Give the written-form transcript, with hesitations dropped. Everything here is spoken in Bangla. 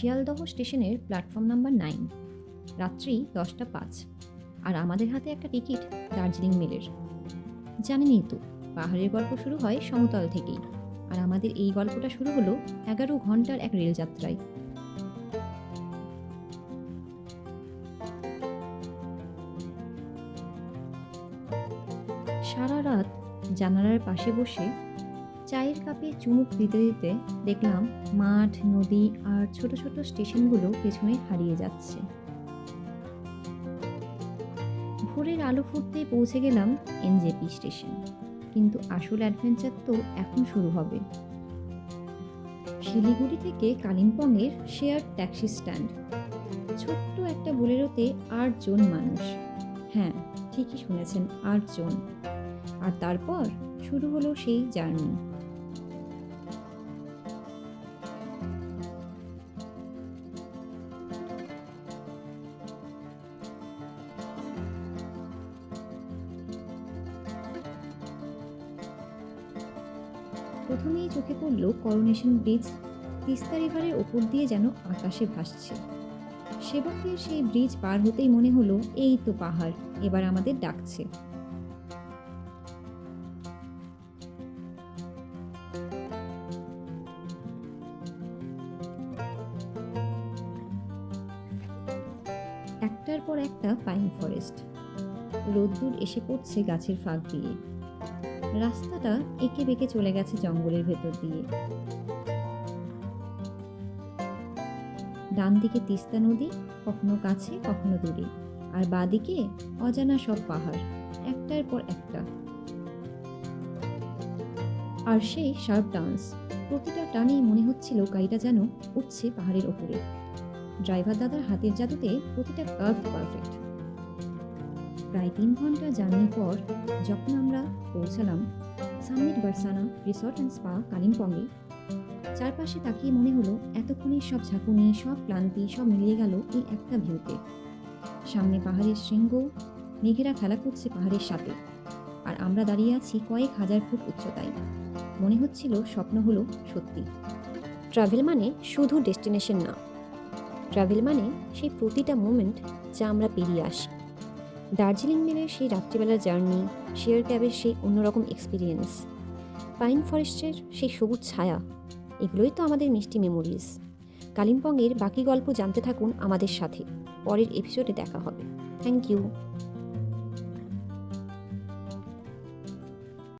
শিয়ালদহ স্টেশনের প্ল্যাটফর্ম নাম্বার 9, রাত্রি 10:05, আর আমাদের হাতে একটা টিকিট দার্জিলিং মেলের। জানেনই তো, পাহাড়ের গল্প শুরু হয় সমতল থেকেই, আর আমাদের এই গল্পটা শুরু হলো 11 ঘন্টার এক রেলযাত্রায়। সারা রাত জানালার পাশে বসে চায়ের কাপে চুমুক দিতে দিতে দেখলাম মাঠ, নদী আর ছোট ছোট স্টেশনগুলো পেছনে হারিয়ে যাচ্ছে। ভোরের আলো ফুটতেই পৌঁছে গেলাম এনজেপি স্টেশন, কিন্তু আসল অ্যাডভেঞ্চার তো এখন শুরু হবে। শিলিগুড়ি থেকে কালিম্পংয়ের শেয়ার ট্যাক্সি স্ট্যান্ড, ছোট্ট একটা বোলেরোতে 8 জন মানুষ। হ্যাঁ, ঠিকই শুনেছেন, 8 জন। আর তারপর শুরু হলো সেই জার্নি। প্রথমেই চোখে পড়ল করোনেশন ব্রিজ, তিস্তা রিভারের ওপর দিয়ে যেন আকাশে ভাসছে। সেবকের সেই ব্রিজ পার হতেই মনে হলো এই তো পাহাড়, এবার আমাদের ডাকছে। একটার পর একটা পাইন ফরেস্ট, রোদ্দুর এসে পড়ছে গাছের ফাঁক দিয়ে। রাস্তাটা এঁকে বেঁকে চলে গেছে জঙ্গলের ভেতর দিয়ে। ডান দিকে তিস্তা নদী, কখনো কাছে কখনো দূরে, আর বাঁদিকে অজানা সব পাহাড়, একটার পর একটা। আর সেই শার্প টার্নস, প্রতিটা টানেই মনে হচ্ছিল গাড়িটা যেন উঠছে পাহাড়ের ওপরে। ড্রাইভার দাদার হাতের জাদুতে প্রতিটা কার্ভ পারফেক্ট। প্রায় 3 ঘন্টা জার্নির পর যখন আমরা পৌঁছালাম summit Barsana resort and spa কালিম্পংয়ে, চারপাশে তাকিয়ে মনে হলো এতক্ষণের সব ঝাঁকুনি, সব ক্লান্তি, সব মিলিয়ে গেল এই একটা ভিউতে। সামনে পাহাড়ের শৃঙ্গ, মেঘেরা খেলা করছে পাহাড়ের সাথে, আর আমরা দাঁড়িয়ে আছি কয়েক হাজার ফুট উচ্চতায়। মনে হচ্ছিল স্বপ্ন হলো সত্যি। ট্রাভেল মানে শুধু ডেস্টিনেশন না, ট্রাভেল মানে সেই প্রতিটা মোমেন্ট যা আমরা পেরিয়ে আসি। দার্জিলিং মেলের সেই রাত্রিবেলার জার্নি, শেয়ার ক্যাবের সেই অন্যরকম এক্সপিরিয়েন্স, পাইন ফরেস্টের সেই সবুজ ছায়া, এগুলোই তো আমাদের মিষ্টি মেমোরিজ। কালিম্পংয়ের বাকি গল্প জানতে থাকুন আমাদের সাথে। পরের এপিসোডে দেখা হবে। Thank you.